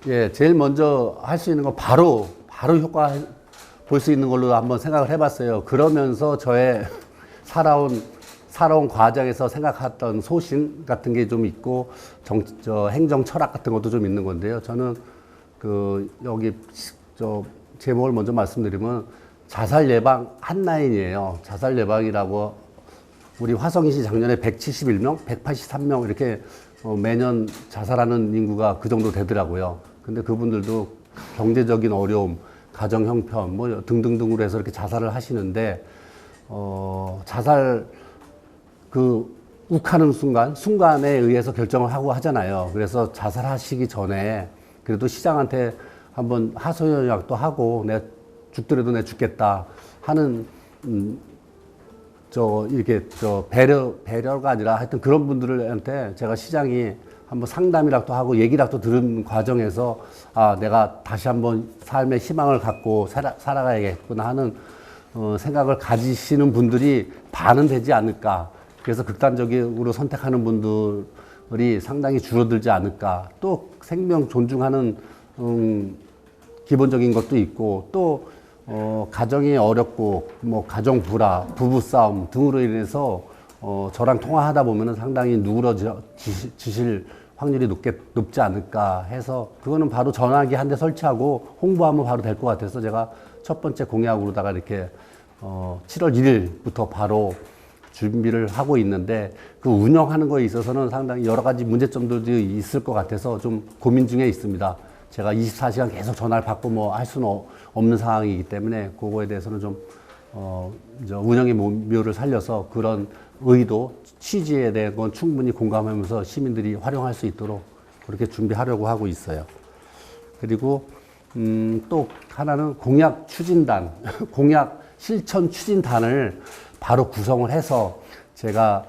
예, 제일 먼저 할 수 있는 건 바로 효과 볼 수 있는 걸로 한번 생각을 해봤어요. 그러면서 저의 살아온 과정에서 생각했던 소신 같은 게 좀 있고, 행정 철학 같은 것도 좀 있는 건데요. 저는 여기, 제목을 먼저 말씀드리면, 자살 예방 한라인이에요. 자살 예방이라고, 우리 화성시 작년에 171명, 183명 이렇게 매년 자살하는 인구가 그 정도 되더라고요. 근데 그분들도 경제적인 어려움, 가정 형편, 뭐 등등등으로 해서 이렇게 자살을 하시는데, 자살, 욱하는 순간에 의해서 결정을 하고 하잖아요. 그래서 자살하시기 전에 그래도 시장한테 한번 하소연약도 하고, 내가 죽더라도 내가 죽겠다 하는, 배려가 아니라 하여튼 그런 분들한테 제가 시장이 한번 상담이라도 하고 얘기라도 들은 과정에서, 아, 내가 다시 한번 삶의 희망을 갖고 살아가야겠구나 하는, 생각을 가지시는 분들이 반은 되지 않을까. 그래서 극단적으로 선택하는 분들이 상당히 줄어들지 않을까. 또 생명 존중하는, 기본적인 것도 있고, 또, 가정이 어렵고, 뭐, 가정 불화, 부부싸움 등으로 인해서, 저랑 통화하다 보면은 상당히 누그러지실 확률이 높지 않을까 해서, 그거는 바로 전화기 한 대 설치하고 홍보하면 바로 될 것 같아서 제가 첫 번째 공약으로다가 이렇게, 7월 1일부터 바로 준비를 하고 있는데, 그 운영하는 거에 있어서는 상당히 여러 가지 문제점들도 있을 것 같아서 좀 고민 중에 있습니다. 제가 24시간 계속 전화를 받고 뭐 할 수는 없는 상황이기 때문에 그거에 대해서는 좀, 운영의 묘를 살려서 그런 의도, 취지에 대한 건 충분히 공감하면서 시민들이 활용할 수 있도록 그렇게 준비하려고 하고 있어요. 그리고, 또 하나는 공약 추진단, 공약 실천 추진단을 바로 구성을 해서 제가,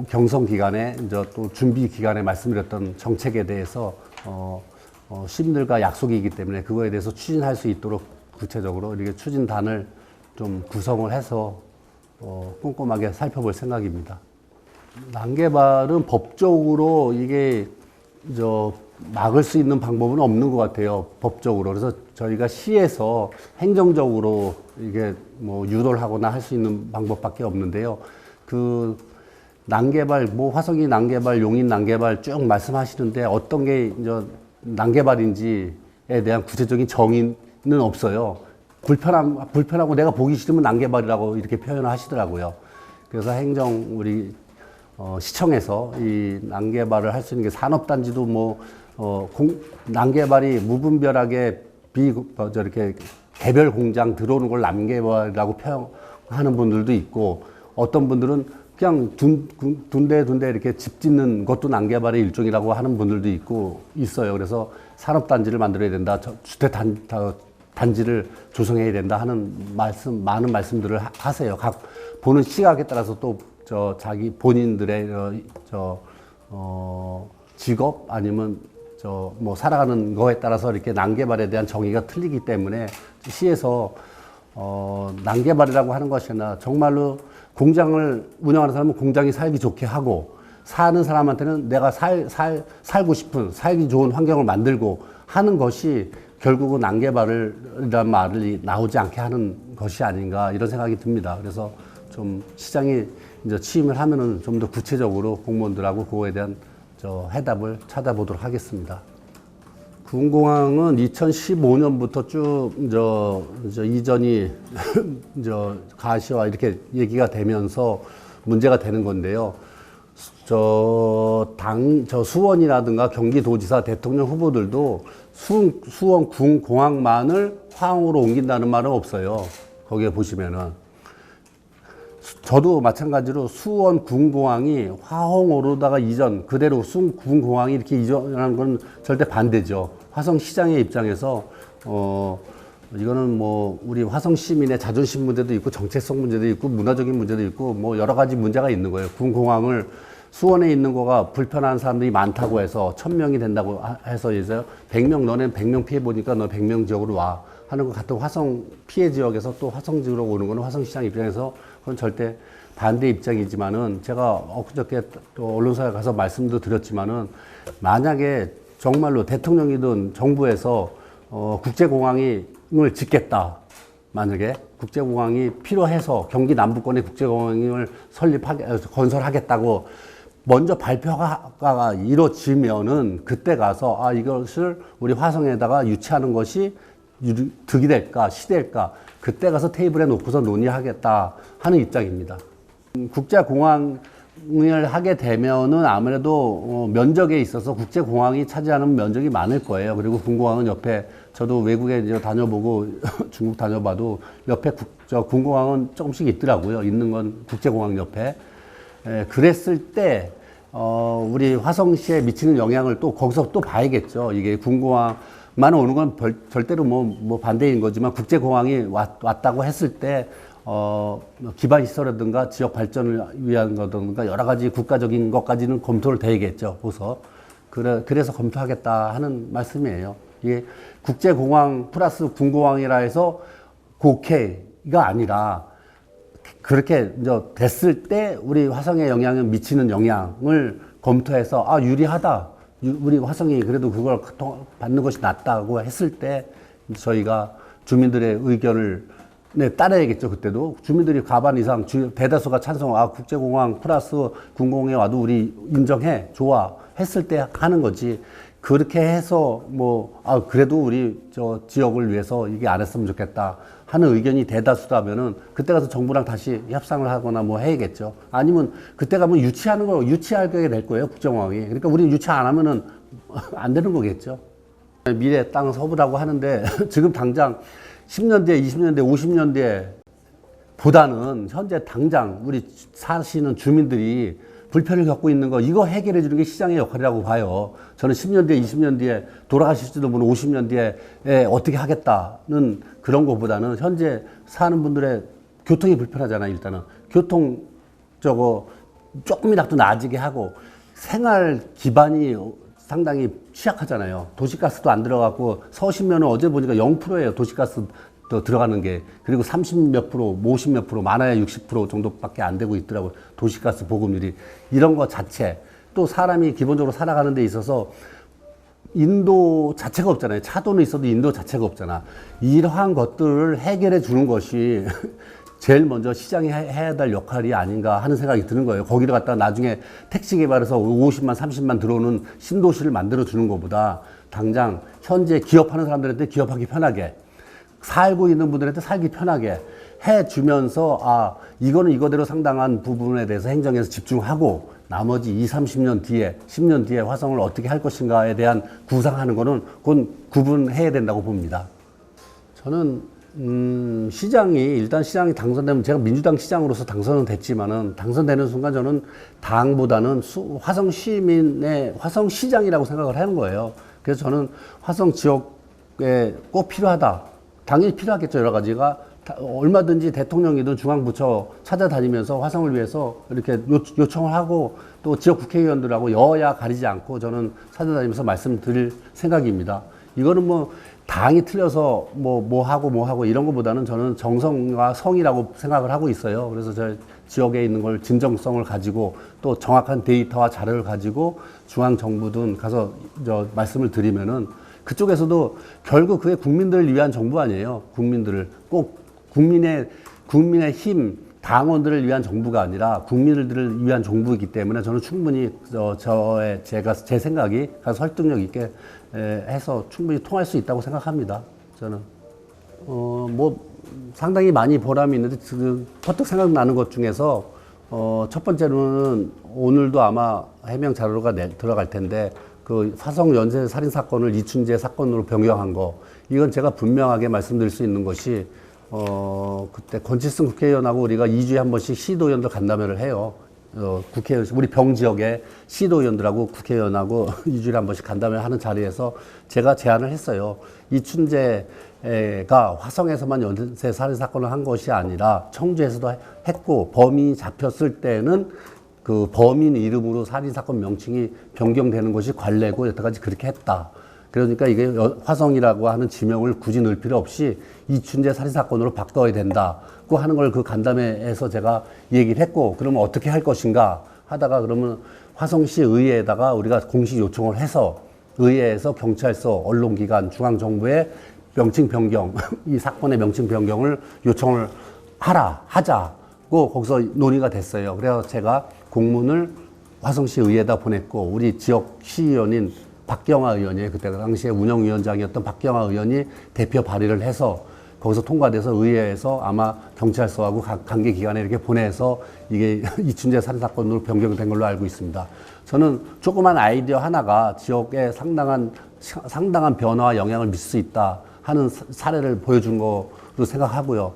경선 기간에, 이제 또 준비 기간에 말씀드렸던 정책에 대해서, 시민들과 약속이기 때문에 그거에 대해서 추진할 수 있도록 구체적으로 이렇게 추진단을 좀 구성을 해서, 꼼꼼하게 살펴볼 생각입니다. 난개발은 법적으로 이게, 막을 수 있는 방법은 없는 것 같아요. 법적으로. 그래서 저희가 시에서 행정적으로 이게 뭐 유도를 하거나 할 수 있는 방법밖에 없는데요. 난개발, 뭐 화성이 난개발, 용인 난개발 쭉 말씀하시는데 어떤 게 이제 난개발인지에 대한 구체적인 정의는 없어요. 불편하고 내가 보기 싫으면 난개발이라고 이렇게 표현을 하시더라고요. 그래서 우리, 시청에서 이 난개발을 할 수 있는 게 산업단지도 뭐, 난개발이 무분별하게 이렇게 개별 공장 들어오는 걸 난개발이라고 표현하는 분들도 있고, 어떤 분들은 그냥 둔데 이렇게 집 짓는 것도 난개발의 일종이라고 하는 분들도 있어요. 그래서 산업단지를 만들어야 된다, 주택단지를 조성해야 된다 하는 많은 말씀들을 하세요. 각 보는 시각에 따라서 또 자기 본인들의 직업 아니면 뭐 살아가는 거에 따라서 이렇게 난개발에 대한 정의가 틀리기 때문에 시에서 난개발이라고 하는 것이 아니라 정말로 공장을 운영하는 사람은 공장이 살기 좋게 하고, 사는 사람한테는 내가 살고 싶은, 살기 좋은 환경을 만들고 하는 것이 결국은 난개발이라는 말이 나오지 않게 하는 것이 아닌가, 이런 생각이 듭니다. 그래서 좀 시장이 이제 취임을 하면은 좀 더 구체적으로 공무원들하고 그거에 대한 해답을 찾아보도록 하겠습니다. 군공항은 2015년부터 쭉, 이전이, 가시와 이렇게 얘기가 되면서 문제가 되는 건데요. 수원이라든가 경기도지사, 대통령 후보들도 수원 군공항만을 화항으로 옮긴다는 말은 없어요. 거기에 보시면은. 저도 마찬가지로 수원 군공항이 화홍으로다가 그대로 수원 군공항이 이렇게 이전하는 건 절대 반대죠. 화성시장의 입장에서, 이거는 뭐, 우리 화성 시민의 자존심 문제도 있고, 정체성 문제도 있고, 문화적인 문제도 있고, 뭐, 여러 가지 문제가 있는 거예요. 군공항을 수원에 있는 거가 불편한 사람들이 많다고 해서 1000명이 된다고 해서 이제 100명, 너네 100명 피해 보니까 너 100명 지역으로 와 하는 것 같은 화성 피해 지역에서 또 화성 지역으로 오는 거는 화성시장 입장에서 그건 절대 반대 입장이지만은, 제가 엊그저께 또 언론사에 가서 말씀도 드렸지만은, 만약에 정말로 대통령이든 정부에서 국제공항을 짓겠다. 만약에 국제공항이 필요해서 경기 남부권에 국제공항을 건설하겠다고 먼저 발표가 이루어지면은 그때 가서 이것을 우리 화성에다가 유치하는 것이 득이 될까 시될까 그때 가서 테이블에 놓고서 논의하겠다 하는 입장입니다. 국제공항을 하게 되면은 아무래도 면적에 있어서 국제공항이 차지하는 면적이 많을 거예요. 그리고 군공항은 옆에 저도 외국에 이제 다녀보고 중국 다녀봐도 옆에 군공항은 조금씩 있더라고요. 있는 건 국제공항 옆에. 그랬을 때 우리 화성시에 미치는 영향을 또 거기서 또 봐야겠죠. 이게 군공항만 오는 건 절대로 뭐 반대인 거지만 국제공항이 왔다고 했을 때 기반 시설이라든가 지역 발전을 위한 거든가 여러 가지 국가적인 것까지는 검토를 돼야겠죠. 그래서 검토하겠다 하는 말씀이에요. 이게 국제공항 플러스 군공항이라 해서 오케이가 아니라 그렇게 이제 됐을 때 우리 화성에 영향을 미치는 영향을 검토해서 유리하다. 우리 화성이 그래도 그걸 받는 것이 낫다고 했을 때 저희가 주민들의 의견을 따라야겠죠. 그때도 주민들이 과반 이상 대다수가 찬성 국제공항 플러스 군공항에 와도 우리 인정해 좋아 했을 때 하는 거지. 그렇게 해서 그래도 우리 지역을 위해서 이게 안 했으면 좋겠다 하는 의견이 대다수다면은 그때 가서 정부랑 다시 협상을 하거나 해야겠죠. 아니면 그때 가면 유치하게 될 거예요. 국제공항이. 그러니까 우리 유치 안 하면은 안 되는 거겠죠. 미래 땅 서부라고 하는데 지금 당장 10년 뒤에, 20년 뒤에, 50년 뒤에 보다는 현재 당장 우리 사시는 주민들이 불편을 겪고 있는 거 이거 해결해 주는 게 시장의 역할이라고 봐요. 저는 10년 뒤에 20년 뒤에 돌아가실지도 모르는 50년 뒤에 어떻게 하겠다는 그런 것보다는 현재 사는 분들의 교통이 불편하잖아요. 일단은 교통 조금이라도 나아지게 하고 생활 기반이 상당히 취약하잖아요. 도시가스도 안 들어가고 서울시면은 어제 보니까 0%예요. 도시가스 들어가는 게. 그리고 30몇 프로, 50몇 프로, 많아야 60% 정도밖에 안 되고 있더라고요. 도시가스 보급률이. 이런 거 자체. 또 사람이 기본적으로 살아가는 데 있어서 인도 자체가 없잖아요. 차도는 있어도 인도 자체가 없잖아. 이러한 것들을 해결해 주는 것이 제일 먼저 시장이 해야 될 역할이 아닌가 하는 생각이 드는 거예요. 거기를 갖다가 나중에 택시 개발해서 50만, 30만 들어오는 신도시를 만들어 주는 것보다 당장 현재 기업하는 사람들한테 기업하기 편하게 살고 있는 분들한테 살기 편하게 해주면서 이거는 이거대로 상당한 부분에 대해서 행정에서 집중하고 나머지 20, 30년 뒤에 10년 뒤에 화성을 어떻게 할 것인가에 대한 구상하는 거는 그건 구분해야 된다고 봅니다. 저는 시장이 당선되면 제가 민주당 시장으로서 당선은 됐지만은 당선되는 순간 저는 당보다는 화성 시민의 화성 시장이라고 생각을 하는 거예요. 그래서 저는 화성 지역에 꼭 필요하다. 당연히 필요하겠죠. 여러 가지가 얼마든지 대통령이든 중앙부처 찾아다니면서 화성을 위해서 이렇게 요청을 하고 또 지역 국회의원들하고 여야 가리지 않고 저는 찾아다니면서 말씀드릴 생각입니다. 이거는 당이 틀려서 뭐 하고 이런 것보다는 저는 정성과 성이라고 생각을 하고 있어요. 그래서 저 지역에 있는 걸 진정성을 가지고 또 정확한 데이터와 자료를 가지고 중앙정부든 가서 말씀을 드리면은 그쪽에서도 결국 그게 국민들을 위한 정부 아니에요. 국민들을 꼭 국민의 힘, 당원들을 위한 정부가 아니라 국민들을 위한 정부이기 때문에 저는 충분히 제 생각이 설득력 있게 해서 충분히 통할 수 있다고 생각합니다. 저는 상당히 많이 보람이 있는데 지금 퍼뜩 생각나는 것 중에서 첫 번째로는 오늘도 아마 해명 자료가 들어갈 텐데 그 화성 연쇄 살인 사건을 이춘재 사건으로 변경한 거 이건 제가 분명하게 말씀드릴 수 있는 것이 그때 권칠승 국회의원하고 우리가 2주에 한 번씩 시도의원들 간담회를 해요. 국회의원 우리 병 지역에 시도의원들하고 국회의원하고 2주에 한 번씩 간담회를 하는 자리에서 제가 제안을 했어요. 이춘재가 화성에서만 연쇄 살인 사건을 한 것이 아니라 청주에서도 했고 범인이 잡혔을 때는 그 범인 이름으로 살인사건 명칭이 변경되는 것이 관례고 여태까지 그렇게 했다. 그러니까 이게 화성이라고 하는 지명을 굳이 넣을 필요 없이 이춘재 살인사건으로 바꿔야 된다고 하는 걸 그 간담회에서 제가 얘기를 했고 그러면 어떻게 할 것인가 하다가 그러면 화성시 의회에다가 우리가 공식 요청을 해서 의회에서 경찰서, 언론기관, 중앙정부의 명칭 변경, 이 사건의 명칭 변경을 요청을 하자고 거기서 논의가 됐어요. 그래서 제가 공문을 화성시 의회에다 보냈고, 우리 지역 시의원인 박경화 의원이, 그때 당시에 운영위원장이었던 박경화 의원이 대표 발의를 해서 거기서 통과돼서 의회에서 아마 경찰서하고 관계기관에 이렇게 보내서 이게 이춘재 살인사건으로 변경된 걸로 알고 있습니다. 저는 조그만 아이디어 하나가 지역에 상당한 변화와 영향을 미칠 수 있다 하는 사례를 보여준 거로 생각하고요.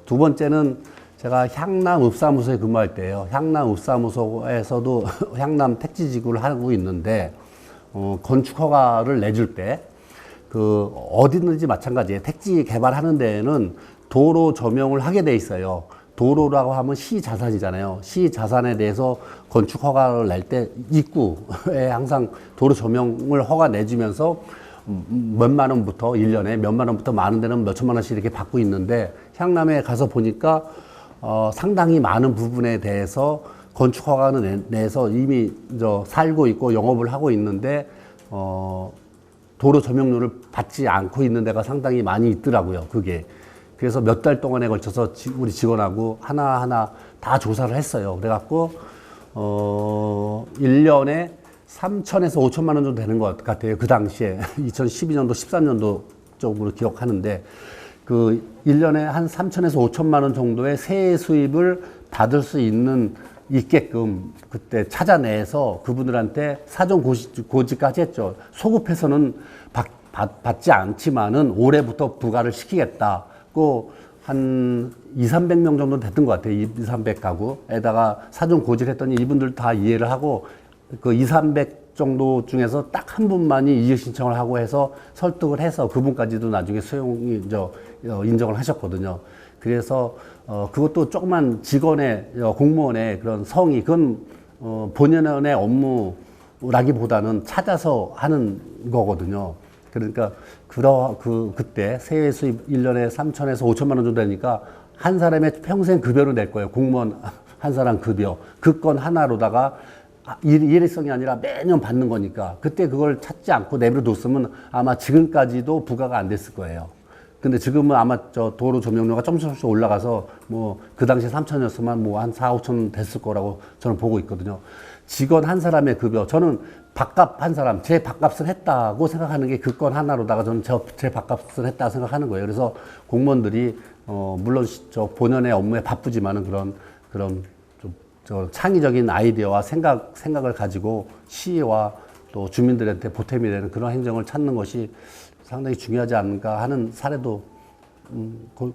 두 번째는 제가 향남 읍사무소에 근무할 때예요. 향남 읍사무소에서도 향남 택지지구를 하고 있는데, 건축 허가를 내줄 때, 어디든지 마찬가지예요. 택지 개발하는 데에는 도로 조명을 하게 돼 있어요. 도로라고 하면 시 자산이잖아요. 시 자산에 대해서 건축 허가를 낼 때 입구에 항상 도로 조명을 허가 내주면서 몇만 원부터 1년에 몇만 원부터 많은 데는 몇천만 원씩 이렇게 받고 있는데, 향남에 가서 보니까 상당히 많은 부분에 대해서 건축 허가는 내서 이미 살고 있고 영업을 하고 있는데 도로 조명료를 받지 않고 있는 데가 상당히 많이 있더라고요. 그게. 그래서 몇 달 동안에 걸쳐서 우리 직원하고 하나하나 다 조사를 했어요. 그래갖고 1년에 3천에서 5천만 원 정도 되는 것 같아요. 그 당시에 2012년도 13년도 쪽으로 기억하는데, 1년에 한 3천에서 5천만 원 정도의 세액 수입을 받을 수 있게끔 그때 찾아내서 그분들한테 사전 고지까지 했죠. 소급해서는 받지 않지만은 올해부터 부과를 시키겠다고 한 200~300명 정도 됐던 것 같아요. 200~300가구에다가 사전 고지를 했더니 이분들 다 이해를 하고, 200~300 정도 중에서 딱 한 분만이 이의 신청을 하고 해서 설득을 해서 그분까지도 나중에 인정을 하셨거든요. 그래서 그것도 조그만 직원의 공무원의 그런 성의, 그건 본연의 업무라기보다는 찾아서 하는 거거든요. 그러니까 그때 세외 수입 1년에 3천에서 5천만 원 정도 되니까 한 사람의 평생 급여를 낼 거예요. 공무원 한 사람 급여. 그 건 하나로다가 일회성이 아니라 매년 받는 거니까, 그때 그걸 찾지 않고 내버려 뒀으면 아마 지금까지도 부과가 안 됐을 거예요. 근데 지금은 아마 도로 조명료가 조금씩 올라가서 그 당시 3천이었으면 한 4~5천 됐을 거라고 저는 보고 있거든요. 직원 한 사람의 급여, 저는 밥값 한 사람, 제 밥값을 했다고 생각하는 게 그 건 하나로다가 저는 제 밥값을 했다고 생각하는 거예요. 그래서 공무원들이 물론 본연의 업무에 바쁘지만은 그런 창의적인 아이디어와 생각을 가지고 시와 또 주민들한테 보탬이 되는 그런 행정을 찾는 것이 상당히 중요하지 않을까 하는 사례도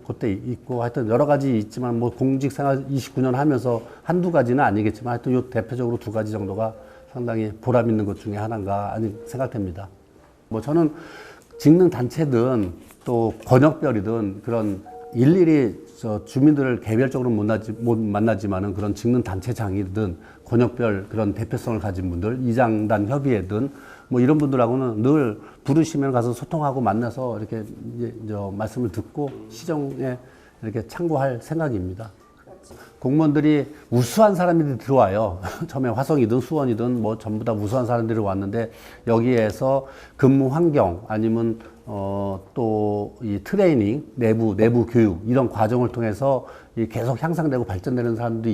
그때 있고, 하여튼 여러 가지 있지만 공직생활 29년 하면서 한두 가지는 아니겠지만 하여튼 요 대표적으로 두 가지 정도가 상당히 보람 있는 것 중에 하나인가 아니 생각됩니다. 저는 직능 단체든 또 권역별이든 그런 일일이 주민들을 개별적으로 못 만나지만은 그런 직능 단체장이든 권역별 그런 대표성을 가진 분들, 이장단 협의회든 이런 분들하고는 늘 부르시면 가서 소통하고 만나서 이렇게 말씀을 듣고 시정에 이렇게 참고할 생각입니다. 공무원들이 우수한 사람들이 들어와요. 처음에 화성이든 수원이든 전부 다 우수한 사람들이 왔는데, 여기에서 근무 환경 아니면 또 이 트레이닝, 내부 교육 이런 과정을 통해서 계속 향상되고 발전되는 사람도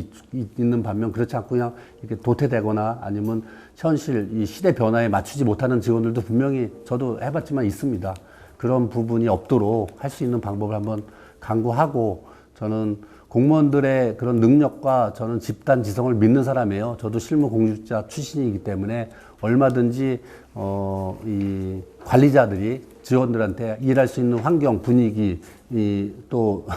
있는 반면, 그렇지 않고 그냥 이렇게 도태되거나 아니면 현실 이 시대 변화에 맞추지 못하는 직원들도 분명히 저도 해봤지만 있습니다. 그런 부분이 없도록 할 수 있는 방법을 한번 강구하고, 저는 공무원들의 그런 능력과 저는 집단 지성을 믿는 사람이에요. 저도 실무 공직자 출신이기 때문에 얼마든지 이 관리자들이 직원들한테 일할 수 있는 환경, 분위기, 또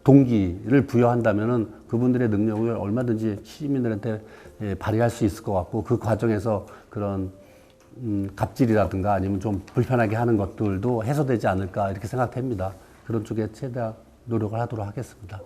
동기를 부여한다면은 그분들의 능력을 얼마든지 시민들한테 발휘할 수 있을 것 같고, 그 과정에서 그런 갑질이라든가 아니면 좀 불편하게 하는 것들도 해소되지 않을까 이렇게 생각됩니다. 그런 쪽에 최대한 노력을 하도록 하겠습니다.